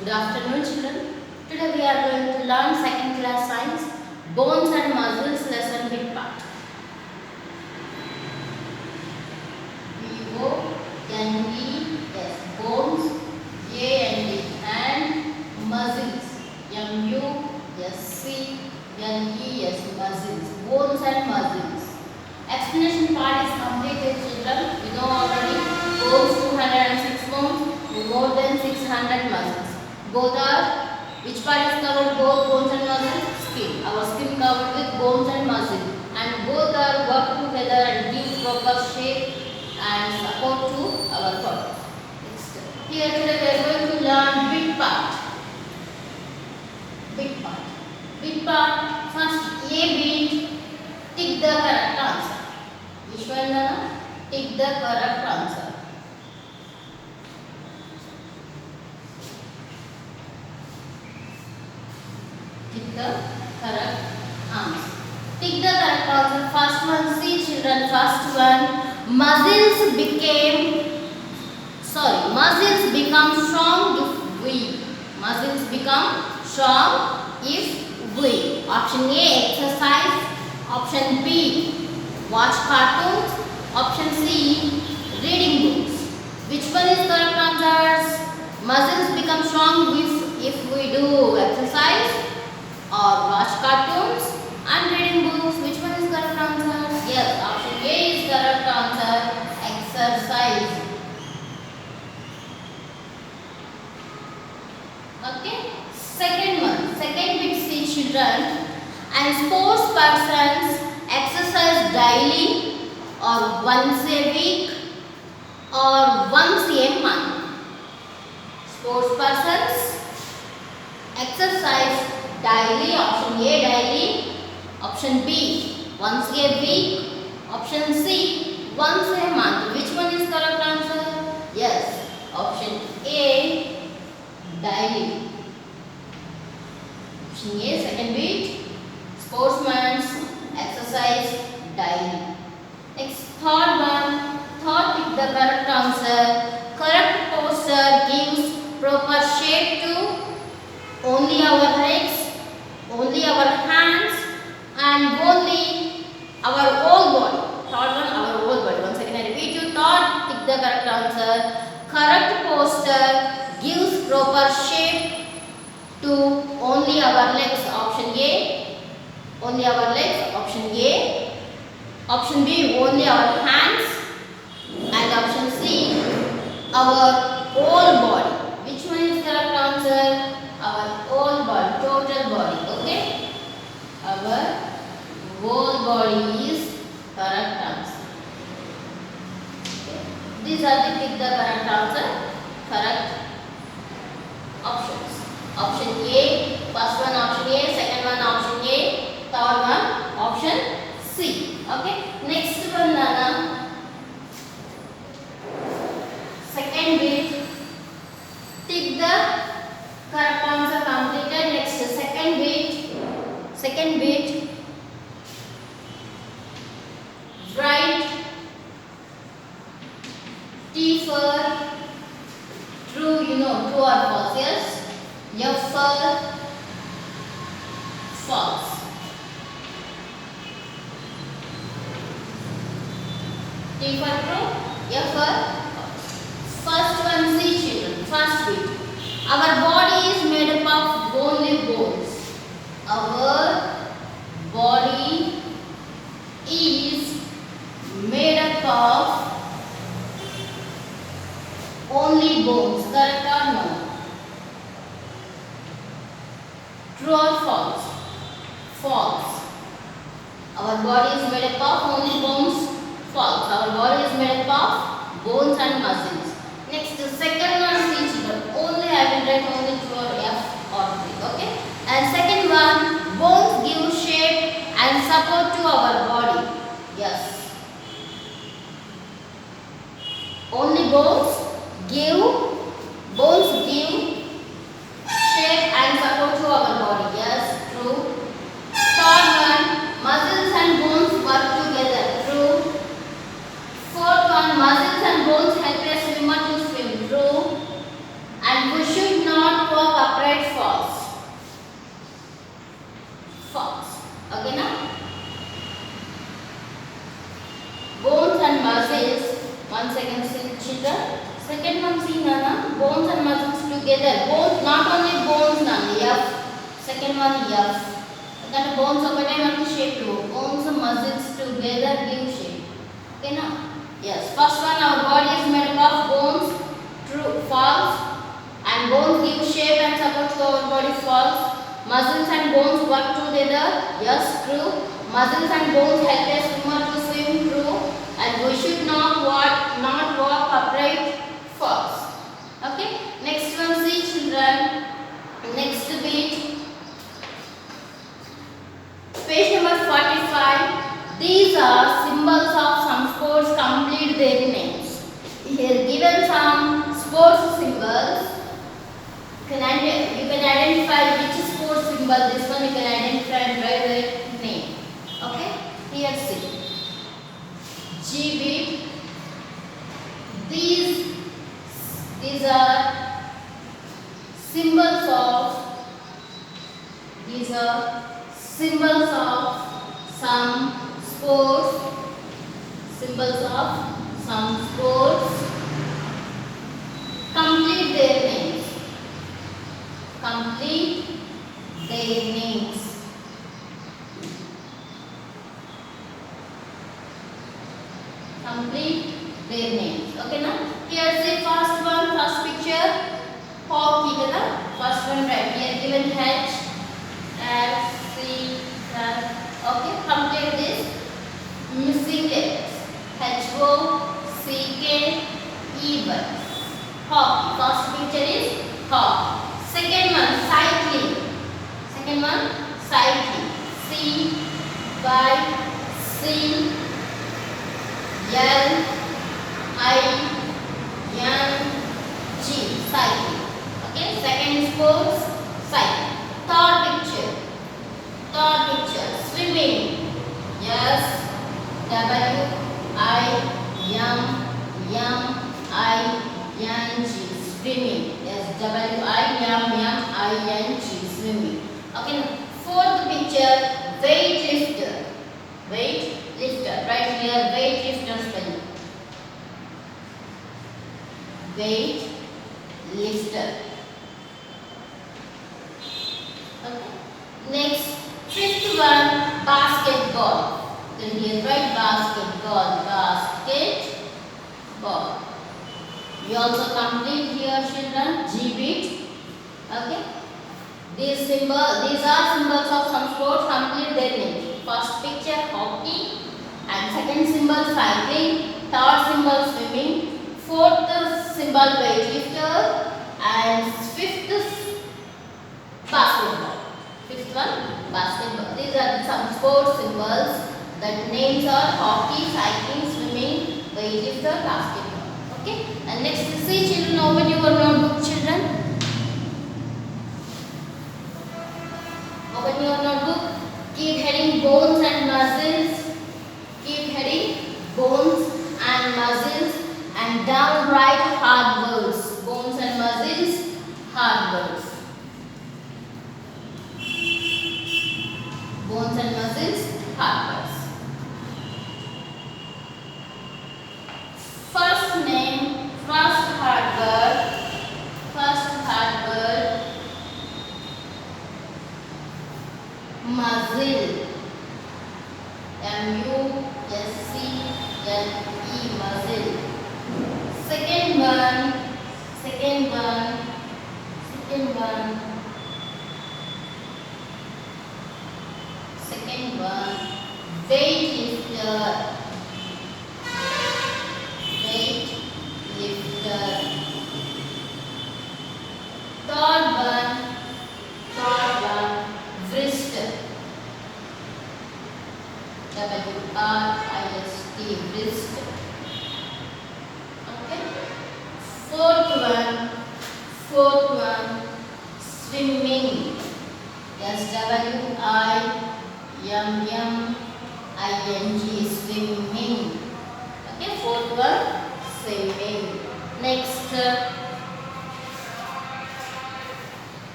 Good afternoon, children. Today we are going to learn second class science, bones and muscles lesson big part. B-O-N-E-S, bones, A-N-D, and muscles, M-U-S-C-L-E-S, muscles, bones and muscles. Explanation part is completed, children. You know already, bones 206 bones, more than 600 muscles. Both are, which part is covered? Both bones and muscles? Skin. Our skin covered with bones and muscles, and both are work together and give proper shape and support to our body. Next, here today we are going to learn big part. Big part. Big part. First, A beat. Tick the correct answer. Which one, Nana? Tick the correct answer. Tick the correct answer. Tick the correct answer. First one, see children, first one. Muscles become strong if weak. Muscles become strong if weak. Option A, exercise. Option B, watch cartoons. Option C, reading books. Which one is correct answers? Muscles become strong if we do exercise or watch cartoons and reading books. Which one is correct answer? Yes, option A is correct answer. Exercise. Okay. Second one. Second bit, see children. And sports persons exercise daily or once a week or once a month. Sports persons exercise daily. Option A, daily. Option B, once a week. Option C, once a month. Which one is correct answer? Yes, option A, daily. Option A, second bit. Sportsmen exercise daily. Next, third one. Third, pick the correct answer. Correct posture gives proper shape to only our legs, only our hands, and only our whole body. Third one, our whole body. Once again, I repeat you. Third, pick the correct answer. Correct posture gives proper shape to only our legs. Option A, only our legs. Option A. Option B, only our hands. And option C, our whole body. Which one is correct answer? Our whole body, total body. Okay? Our whole body is correct answer. Okay. These are the pick the correct answer. Correct options. Option A, first one option A, second one option A, third one option C. Okay. Next one, Nana. Second bit. Tick the correct answer completed. Next, second bit. Second bit. Write T for true. You know, true or false. Yes. F for false. T for true. F for false. First one, see children. First bit. Our body is made up of only bones. Our body is made up of only bones. Correct or no? True or false? False. Our body is made up of only bones. False. Our body is made up of bones and muscles. Next, the second one, see children. Only I will write only true or F or 3. Okay. And second one, bones give shape and support to our body. Yes. Only bones give shape and support to our body. Yes, true. Third one, muscles and bones work together. True. Fourth one, muscles and bones help a swimmer to swim. True. And we should not walk children. Second one see Nana, bones and muscles together. Bones, not only bones Nana, F. Second one F. That bones ఒకటే మనకి shape లో. Bones and muscles together give shape. Okay na? Yes. First one, our body is made up of bones. True, false. And bones give shape and support to our body. False. Muscles and bones work together. Yes, true. Muscles and bones help a swimmer to swim. True. And we should not walk upright. False. Okay. Next one, see children. Next bit. Page number 45. These are symbols of some sports. Complete their names. Here given some sports symbols. You can identify which sports symbol. This one you can identify by the name. Okay. Here see. G-beat. These are symbols of some sports. Symbols of some sports. Complete their names. Complete their names. Complete their names. Okay now? Here see first one, first picture. Hockey kada? First one right here given H, F, C, R. Okay, complete this. Missing letters. H, O, C, K, E, Y. Hockey. First picture is hockey. Second one, cycling. Second one, cycling. C, Y, C, L, I, N, G. Cycling. Okay. Second sports, cycling. Third picture. Swimming. Yes. W, I, M, I, N, G. Swimming. Yes. W, I, M, I, N, G. Swimming. Okay. Fourth picture, weightlifter. Weightlifter. Right here, weightlifter spelling. Weightlifter. Okay. Next, fifth one, basketball. Then here write basketball. You also complete here children. G-beat. Okay. These are symbols of some sports. Complete their names. First picture hockey, and second symbol cycling, third symbol swimming, fourth symbol weightlifter, and fifth basketball. Fifth one basketball. These are some sports symbols. That names are hockey, cycling, swimming, weightlifter, basketball. Okay. And next, see children, open your notebook children. Open your notebook. Keep heading bones and muscles. Keep heading bones and muscles, and down write hard words. Bones and muscles, hard words. Bones and muscles, hard words. First name, first hard word, muzzle. M-U-S-C-L-E, muzzle. Second one, weightlifter. Third one, wrist. W-R-I-S-T, wrist. Okay. Fourth one, swimming. Yes, W-I-M-M-I-N-G, swimming. Okay, fourth one, swimming. Next,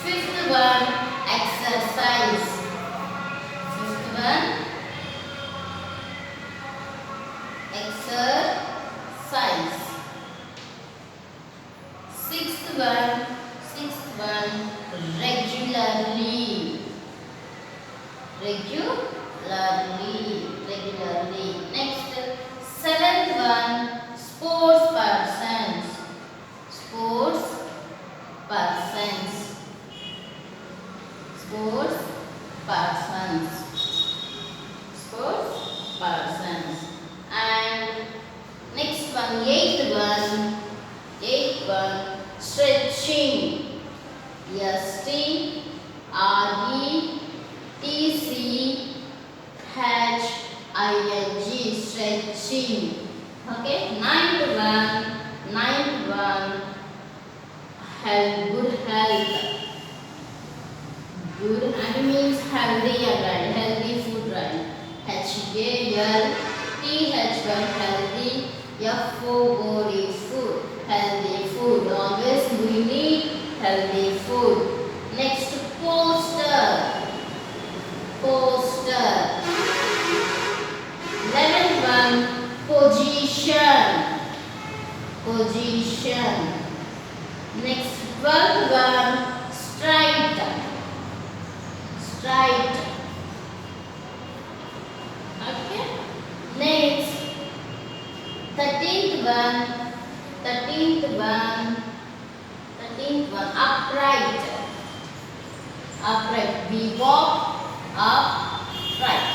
fifth one, exercise. Fifth one, exercise. Sixth one, regularly. Regularly. Next, seventh one, sports persons. Sports persons. Sports persons. Sports persons. And next one, eighth one, stretching. STRETCHING, stretching. Okay. Ninth one, good health. Good and means healthy, right? Healthy food, right? HALTHY, healthy. FOOD, food. Healthy food. Always we need healthy food. Next, poster. 11th one, position. Next, 12th one, straight. Okay. Next, 13th one, upright. We walk upright.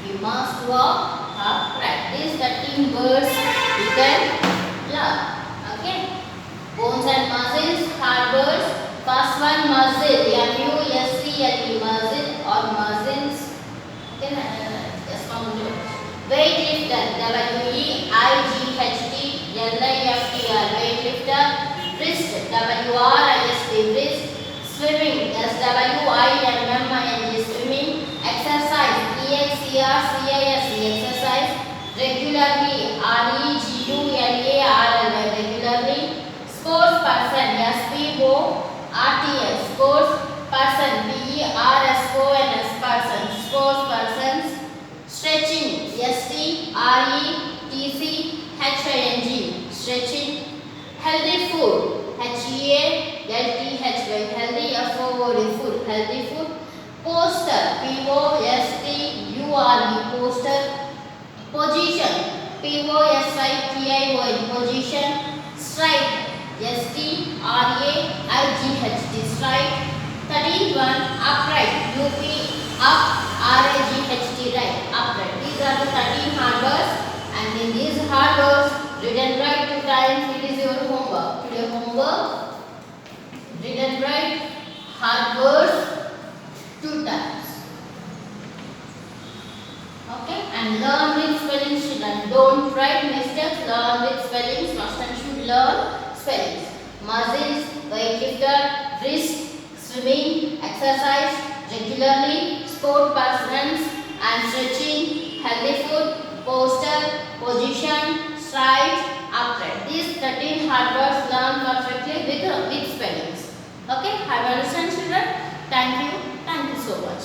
We must walk upright. These 13 words you can learn. Okay. Bones and muscles, hard words. First one, muscle. MUSCLE, muscle or muscles. Okay. Yes, weightlifter. WEIGHTLIFTR, weightlifter. Wrist. WRIST, wrist. Swimming. SWIMMING, swimming. Exercise. EXERCISE, exercise. Regularly. REGULARL, regularly. Sports person. SPORTS, sports person. PERSONS, person. Sports persons. Stretching. STRETCHING, stretching. Healthy food. HEALTHY, healthy. FOOD, food. Healthy food. Poster. POSTURE, poster. Position. POSITION, position. Straight. STRAIGHT, straight. 13th one, upright. UPRIGHT, right. Upright. These are the 13 hard words, and in these hard words, read and write 2 times. It is your homework. Today homework, read and write hard words 2 times. Okay, and learn with spelling children. Don't write mistakes. Learn with spellings. Must and should learn spellings. Muscles, weightlifter, wrist, swimming, exercise regularly, sport persons and stretching, healthy food, poster, position, stride, upright. These 13 hard words learn perfectly with spellings. Okay, have you understand, children? Thank you so much.